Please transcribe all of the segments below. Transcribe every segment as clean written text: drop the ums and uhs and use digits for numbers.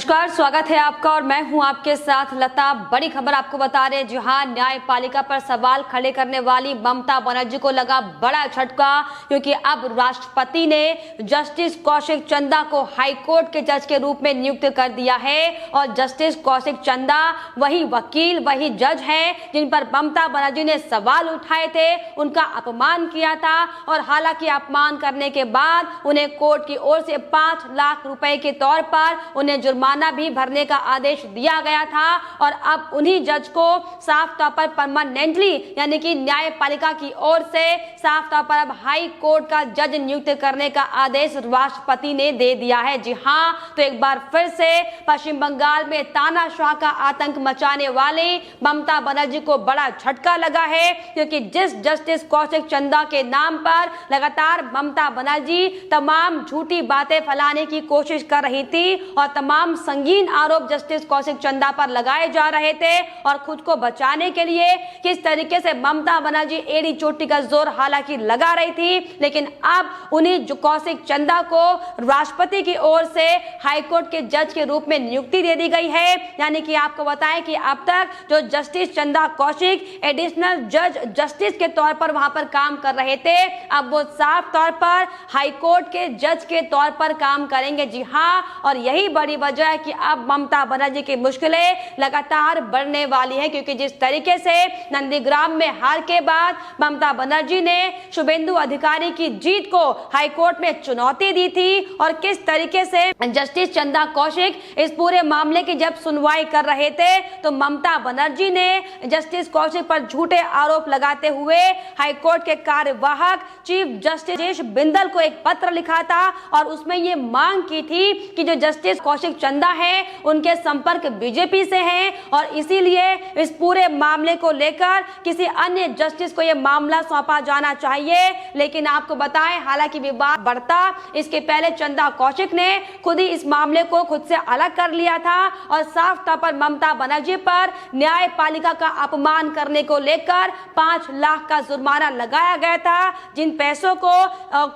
नमस्कार, स्वागत है आपका और मैं हूं आपके साथ लता। बड़ी खबर आपको बता रहे हैं। जी हां, न्यायपालिका पर सवाल खड़े करने वाली ममता बनर्जी को लगा बड़ा झटका, क्योंकि अब राष्ट्रपति ने जस्टिस कौशिक चंदा को हाईकोर्ट के जज के रूप में नियुक्त कर दिया है। और जस्टिस कौशिक चंदा वही वकील, वही जज हैं जिन पर ममता बनर्जी ने सवाल उठाए थे, उनका अपमान किया था। और हालांकि अपमान करने के बाद उन्हें कोर्ट की ओर से 5 लाख रुपए के तौर पर उन्हें जुर्माना भी भरने का आदेश दिया गया था। और अब उन्हीं जज को साफ तौर पर परमानेंटली यानी कि न्यायपालिका की ओर से साफ तौर पर अब हाई कोर्ट का जज नियुक्त करने का आदेश राष्ट्रपति ने दे दिया है। जी हां, तो एक बार फिर से पश्चिम बंगाल में तानाशाह का आतंक मचाने वाले ममता बनर्जी को बड़ा झटका लगा है, क्योंकि जिस जस्टिस कौशिक चंदा के नाम पर लगातार ममता बनर्जी तमाम झूठी बातें फैलाने की कोशिश कर रही थी और तमाम संगीन आरोप जस्टिस कौशिक चंदा पर लगाए जा रहे थे, और खुद को बचाने के लिए किस तरीके से ममता बनर्जी एड़ी चोटी का जोर हालांकि लगा रही थी, लेकिन अब उन्हीं कौशिक चंदा को राष्ट्रपति की ओर से हाईकोर्ट के जज के रूप में नियुक्ति दे दी गई है। यानी कि आपको बताएं कि अब तक जो जस्टिस चंदा कौशिक एडिशनल जज जस्टिस के तौर पर वहां पर काम कर रहे थे, अब वो साफ तौर पर हाईकोर्ट के जज के तौर पर काम करेंगे। जी हां, और यही बड़ी वजह है कि अब ममता बनर्जी की मुश्किलें लगातार बढ़ने वाली है, क्योंकि जिस तरीके से नंदीग्राम में हार के बाद ममता बनर्जी ने शुभेंदु अधिकारी की जीत को हाईकोर्ट में चुनौती दी थी, और किस तरीके से जस्टिस चंदा कौशिक इस पूरे मामले की जब सुनवाई कर रहे थे, तो ममता बनर्जी ने जस्टिस कौशिक पर झूठे आरोप लगाते हुए हाईकोर्ट के कार्यवाहक चीफ जस्टिस बिंदल को एक पत्र लिखा था, और उसमें ये मांग की थी कि जो जस्टिस कौशिक चंदा है उनके संपर्क बीजेपी से हैं, और इसीलिए इस पूरे मामले को लेकर किसी अन्य जस्टिस को यह मामला सौंपा जाना चाहिए। लेकिन आपको बताएं, हालांकि विवाद बढ़ता, इसके पहले चंदा कौशिक ने खुद ही इस मामले को खुद से अलग कर लिया था, और साफ तौर पर ममता बनर्जी पर न्यायपालिका का अपमान करने को लेकर 5 लाख का जुर्माना लगाया गया था, जिन पैसों को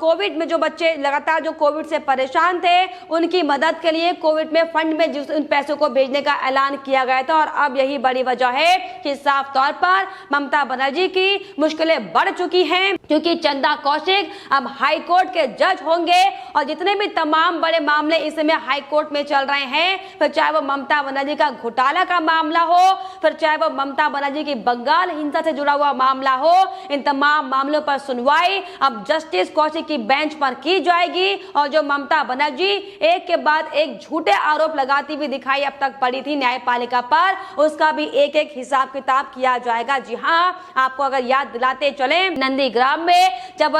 कोविड में जो बच्चे लगातार जो कोविड से परेशान थे उनकी मदद के लिए कोविड में फंड में जिस उन पैसों को भेजने का ऐलान किया गया था। और अब यही बड़ी वजह है कि साफ तौर पर ममता बनर्जी की मुश्किलें बढ़ चुकी हैं, क्योंकि चंदा कौशिक अब हाई कोर्ट के जज होंगे, और जितने भी तमाम बड़े मामले इस समय हाई कोर्ट में चल रहे हैं, फिर चाहे वो ममता बनर्जी का घोटाला का मामला हो, फिर चाहे वो ममता बनर्जी की बंगाल हिंसा से जुड़ा हुआ मामला हो, इन तमाम मामलों पर सुनवाई अब जस्टिस कौशिक की बेंच पर की जाएगी। और जो ममता बनर्जी एक के बाद एक झूठे आरोप लगाती हुई दिखाई अब तक पड़ी थी न्यायपालिका पर, उसका भी एक एक हिसाब किताब किया जाएगा। जी हां, आपको अगर याद दिलाते चले, नंदीग्राम में जब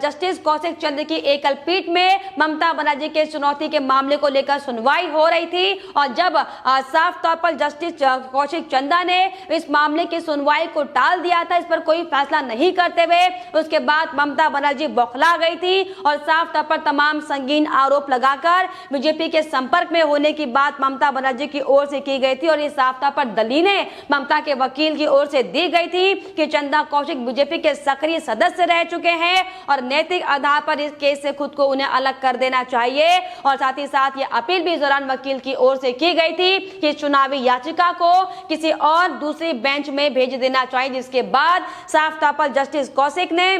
जस्टिस कौशिक चंद्र की एकल पीठ में ममता बनर्जी के चुनौती के मामले को लेकर सुनवाई हो रही थी, और जब साफ तौर पर जस्टिस कौशिक चंदा ने इस मामले की सुनवाई को टाल दिया था, इस पर कोई फैसला नहीं करते हुए, उसके बाद ममता बनर्जी बौखला गई थी और साफ तौर पर तमाम संगीन आरोप लगाकर बीजेपी के संपर्क में होने की बात ममता बनर्जी की ओर से की गई थी। और ये साफ तौर पर दलीलें ममता के वकील की ओर से दी गई थी कि चंदा कौशिक बीजेपी के सक्रिय सदस्य रह चुके हैं, और नैतिक आधार पर इस केस से खुद को उन्हें अलग कर देना चाहिए। और साथ ही साथ ये अपील भी इस दौरान वकील की ओर से की गई थी कि चुनावी याचिका को किसी और दूसरी बेंच में भेज देना चाहिए, जिसके बाद साफ तौर पर जस्टिस कौशिक ने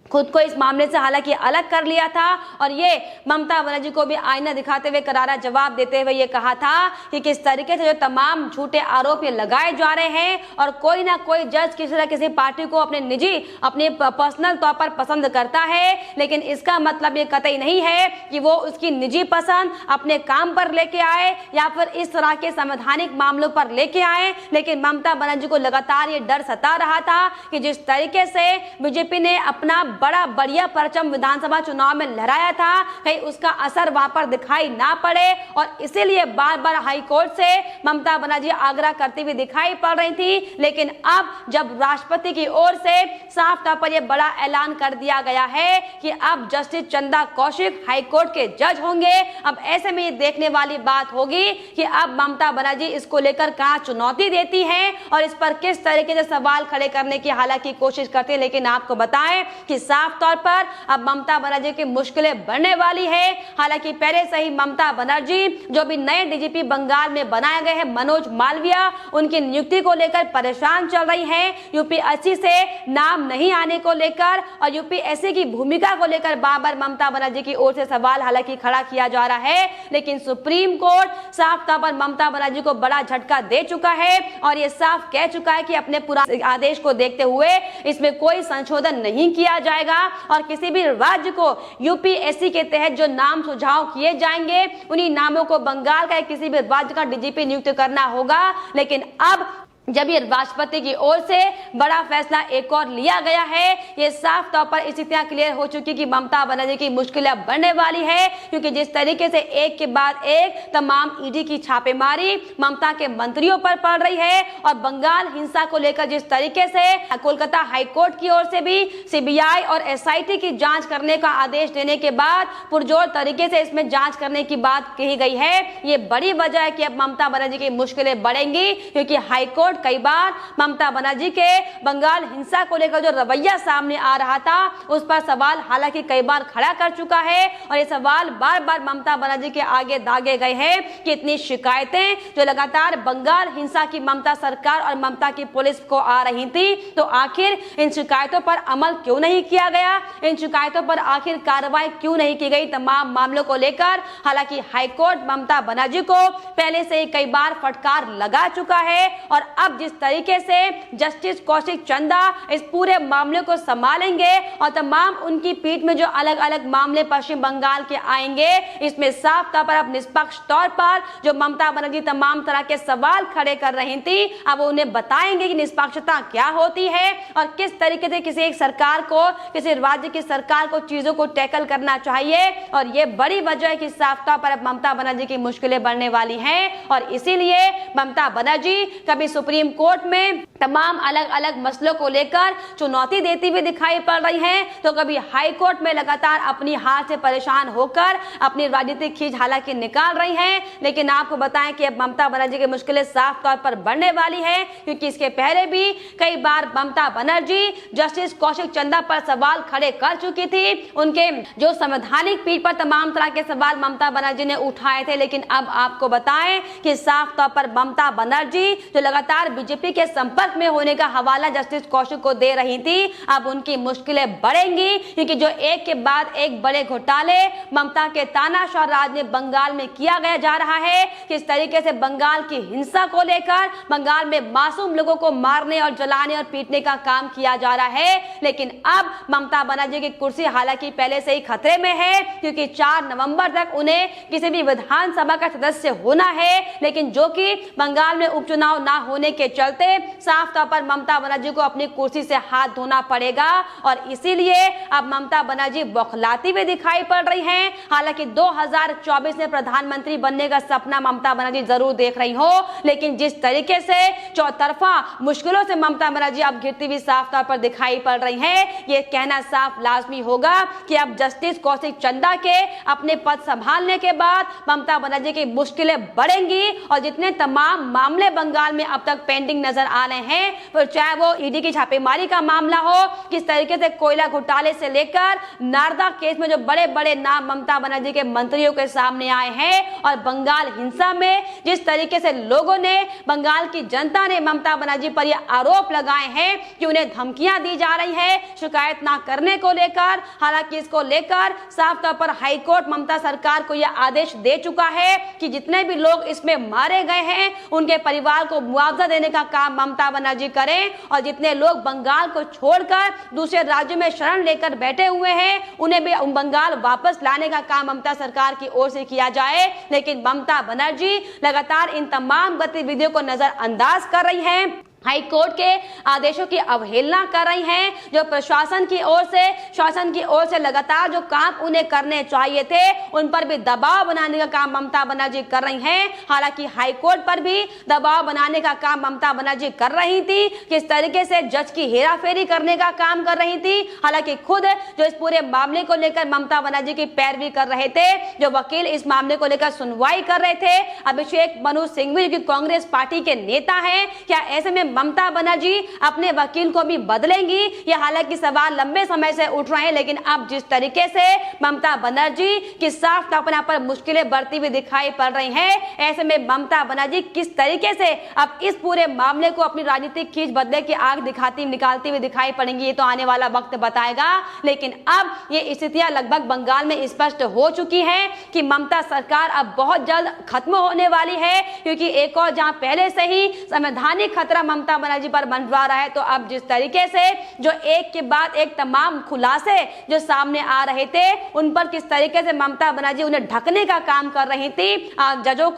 खुद को इस मामले से हालांकि अलग कर लिया था, और ये ममता बनर्जी को भी आईना दिखाते हुए करारा जवाब देते हुए ये कहा था कि किस तरीके से जो तमाम झूठे आरोप ये लगाए जा रहे हैं, और कोई ना कोई जज किसी न किसी पार्टी को अपने निजी अपने पर्सनल तौर पर पसंद करता है, लेकिन इसका मतलब ये कतई नहीं है कि वो उसकी निजी पसंद अपने काम पर लेके आए या फिर इस तरह के संवैधानिक मामलों पर लेके आए। लेकिन ममता बनर्जी को लगातार ये डर सता रहा था कि जिस तरीके से बीजेपी ने अपना बड़ा बढ़िया परचम विधानसभा चुनाव में लहराया था, कहीं उसका असर वहां पर दिखाई ना पड़े, और इसीलिए बार बार हाईकोर्ट से ममता बनर्जी आग्रह करती हुई दिखाई पड़ रही थी। लेकिन अब जब राष्ट्रपति की ओर से साफ तौर पर यह बड़ा ऐलान कर दिया गया है कि अब जस्टिस चंदा कौशिक हाईकोर्ट के जज होंगे, अब ऐसे में ये देखने वाली बात होगी कि अब ममता बनर्जी इसको लेकर कहां चुनौती देती है और इस पर किस तरीके से सवाल खड़े करने की हालांकि कोशिश करती है। लेकिन आपको बताएं कि साफ तौर पर अब ममता बनर्जी की मुश्किलें बढ़ने वाली है। हालांकि पहले से ही ममता बनर्जी जो भी नए डीजीपी बंगाल में बनाए गए हैं मनोज मालविया, उनकी नियुक्ति को लेकर परेशान चल रही हैं। यूपीएससी से नाम नहीं आने को लेकर और यूपीएससी की भूमिका को लेकर बार बार ममता बनर्जी की ओर से सवाल हालांकि खड़ा किया जा रहा है, लेकिन सुप्रीम कोर्ट साफ तौर पर ममता बनर्जी को बड़ा झटका दे चुका है और ये साफ कह चुका है कि अपने पुराने आदेश को देखते हुए इसमें कोई संशोधन नहीं किया जाएगा और किसी भी राज्य को यूपीएससी के तहत जो नाम सुझाव किए जाएंगे उन्हीं नामों को बंगाल का किसी भी राज्य का डीजीपी नियुक्त करना होगा। लेकिन अब जब ये राष्ट्रपति की ओर से बड़ा फैसला एक और लिया गया है, ये साफ तौर पर स्थितियां क्लियर हो चुकी कि ममता बनर्जी की मुश्किलें बढ़ने वाली है, क्योंकि जिस तरीके से एक के बाद एक तमाम ईडी की छापेमारी ममता के मंत्रियों पर पड़ रही है और बंगाल हिंसा को लेकर जिस तरीके से कोलकाता हाईकोर्ट की ओर से भी सीबीआई और एसआईटी की जांच करने का आदेश देने के बाद पुरजोर तरीके से इसमें जांच करने की बात कही गई है, ये बड़ी वजह है कि अब ममता बनर्जी की मुश्किलें बढ़ेंगी, क्योंकि हाईकोर्ट कई बार ममता बनर्जी के बंगाल हिंसा को लेकर जो रवैया सामने आ रहा था उस पर सवाल हालांकि कई बार खड़ा कर चुका है और ये सवाल बार बार ममता बनर्जी के आगे दागे गए हैं कि इतनी शिकायतें जो लगातार बंगाल हिंसा की ममता सरकार और ममता की पुलिस को आ रही थी, तो आखिर इन शिकायतों पर अमल क्यों नहीं किया गया, इन शिकायतों पर आखिर कार्रवाई क्यों नहीं की गई तमाम मामलों को लेकर। हालांकि हाईकोर्ट ममता बनर्जी को पहले से ही कई बार फटकार लगा चुका है और अब जिस तरीके से जस्टिस कौशिक चंदा इस पूरे मामले को संभालेंगे और तमाम उनकी पीठ में जो अलग अलग मामले पश्चिम बंगाल के आएंगे, इसमें साफ तौर पर अब निष्पक्ष तौर पर जो ममता बनर्जी तमाम तरह के सवाल खड़े कर रही थी, अब उन्हें बताएंगे कि निष्पक्षता क्या होती है और किस तरीके से किसी एक सरकार को, किसी राज्य की सरकार को चीजों को टैकल करना चाहिए। और ये बड़ी वजह है कि साफ तौर पर अब ममता बनर्जी की मुश्किलें बढ़ने वाली हैं और इसीलिए ममता बनर्जी कभी सुप्रीम कोर्ट में तमाम अलग अलग मसलों को लेकर चुनौती देती हुई दिखाई पड़ रही हैं, तो कभी हाई कोर्ट में लगातार अपनी हार से परेशान होकर अपनी राजनीतिक खींच हालांकि निकाल रही हैं। लेकिन आपको बताएं कि अब ममता बनर्जी की मुश्किलें साफ तौर पर बढ़ने वाली है, क्योंकि इसके पहले भी कई बार ममता बनर्जी जस्टिस कौशिक चंदा पर सवाल खड़े कर चुकी थी। उनके जो संवैधानिक पीठ पर तमाम तरह के सवाल ममता बनर्जी ने उठाए थे, लेकिन अब आपको बताएं कि साफ तौर पर ममता बनर्जी जो लगातार बीजेपी के संपर्क में होने का हवाला जस्टिस कौशिक को दे रही थी, अब उनकी मुश्किलें बढ़ेंगी, क्योंकि जो एक के बाद एक बड़े घोटाले ममता के तानाशाह राज में बंगाल में किया गया जा रहा है। किस तरीके से बंगाल की हिंसा को लेकर बंगाल में मासूम लोगों को मारने और जलाने और पीटने का काम किया जा रहा है। लेकिन अब ममता बनर्जी की कुर्सी हालांकि पहले से ही खतरे में है, क्योंकि 4 नवंबर तक उन्हें किसी भी विधानसभा का सदस्य होना है, लेकिन जो कि बंगाल में उपचुनाव ना होने के चलते साफ तौर पर ममता बनर्जी को अपनी कुर्सी से हाथ धोना पड़ेगा और इसीलिए अब ममता बनर्जी बौखलाती हुई दिखाई पड़ रही हैं। हालांकि 2024 में प्रधानमंत्री बनने का सपना ममता बनर्जी जरूर देख रही हो, लेकिन जिस तरीके से चौतरफा मुश्किलों से ममता बनर्जी अब घिरती हुई साफ तौर पर दिखाई पड़ रही है, ये कहना साफ लाजमी होगा कि अब जस्टिस कौशिक चंदा के अपने पद संभालने के बाद ममता बनर्जी की मुश्किलें बढ़ेंगी और जितने तमाम मामले बंगाल में अब तक पेंडिंग नजर आ रहे हैं, फिर चाहे वो ईडी की छापेमारी का मामला हो, किस तरीके से कोयला घोटाले से लेकर नारदा केस में जो बड़े बड़े नाम ममता बनर्जी के मंत्रियों के सामने आए हैं और बंगाल हिंसा में जिस तरीके से लोगों ने, बंगाल की जनता ने ममता बनर्जी पर यह आरोप लगाए हैं कि उन्हें धमकियां दी जा रही है शिकायत ना करने को लेकर। हालांकि इसको लेकर साफ तौर पर हाईकोर्ट ममता सरकार को यह आदेश दे चुका है कि जितने भी लोग इसमें मारे गए हैं उनके परिवार को मुआवजा देने का काम ममता बनर्जी करें और जितने लोग बंगाल को छोड़कर दूसरे राज्यों में शरण लेकर बैठे हुए हैं उन्हें भी बंगाल वापस लाने का काम ममता सरकार की ओर से किया जाए। लेकिन ममता बनर्जी लगातार इन तमाम गतिविधियों को नजरअंदाज कर रही हैं, हाई कोर्ट के आदेशों की अवहेलना कर रही हैं, जो प्रशासन की ओर से लगातार जो काम उन्हें करने चाहिए थे उन पर भी दबाव बनाने का काम ममता बनर्जी कर रही हैं। हालांकि हाई कोर्ट पर भी दबाव बनाने का काम ममता बनर्जी कर रही थी, किस तरीके से जज की हेराफेरी करने का काम कर रही थी। हालांकि खुद जो इस पूरे मामले को लेकर ममता बनर्जी की पैरवी कर रहे थे, जो वकील इस मामले को लेकर सुनवाई कर रहे थे, अभिषेक मनु सिंघवी जो कि कांग्रेस पार्टी के नेता हैं, क्या ऐसे में ममता बनर्जी अपने वकील को भी बदलेंगी, ये हालांकि सवाल लंबे समय से उठ रहे हैं, लेकिन अब जिस तरीके से ममता बनर्जी की साफ तौर पर मुश्किलें बढ़ती हुई दिखाई पड़ रही हैं, ऐसे में ममता बनर्जी किस तरीके से अब इस पूरे मामले को अपनी राजनीतिक खींच बदले की आग निकालती हुई दिखाई पड़ेंगी, ये तो आने वाला वक्त बताएगा। लेकिन अब ये स्थितियां लगभग बंगाल में स्पष्ट हो चुकी हैं कि ममता सरकार अब बहुत जल्द खत्म होने वाली है, क्योंकि एक और जहां पहले से ही संवैधानिक खतरा ममता बनर्जी पर मंडरा रहा है, तो अब जिस तरीके से जो एक के बाद एक तमाम खुलासे जो सामने आ रहे थे, उन पर किस तरीके से ममता बनर्जी उन्हें ढकने का काम कर रही थी, जजों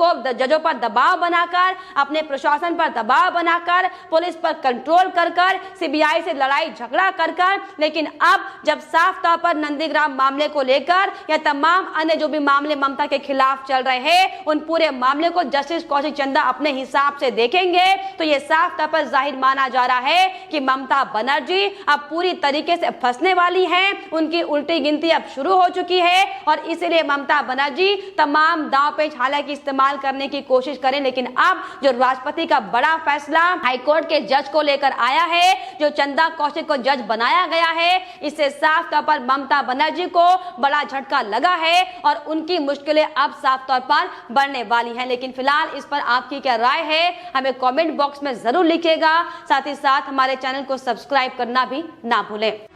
पर दबाव बनाकर, अपने प्रशासन पर दबाव बनाकर, पुलिस पर कंट्रोल कर सीबीआई से लड़ाई झगड़ा कर, लेकिन अब जब साफ तौर पर नंदीग्राम मामले को लेकर या तमाम अन्य जो भी मामले ममता के खिलाफ चल रहे हैं, उन पूरे मामले को जस्टिस कौशिक चंदा अपने हिसाब से देखेंगे, तो ये साफ तौर पर जाहिर माना जा रहा है कि ममता बनर्जी अब पूरी तरीके से फंसने वाली हैं, उनकी उल्टी गिनती अब शुरू हो चुकी है, और इसलिए ममता बनर्जी तमाम दांवपेच हालांकि इस्तेमाल करने की कोशिश करें, लेकिन अब जो राष्ट्रपति का बड़ा फैसला हाईकोर्ट के जज को लेकर आया है, जो चंदा कौशिक को जज बनाया गया है, इससे साफ तौर पर ममता बनर्जी को बड़ा झटका लगा है और उनकी मुश्किलें अब साफ तौर पर बढ़ने वाली हैं। लेकिन फिलहाल इस पर आपकी क्या राय है, हमें कमेंट बॉक्स में जरूर लिखिएगा। साथ ही साथ हमारे चैनल को सब्सक्राइब करना भी ना भूलें।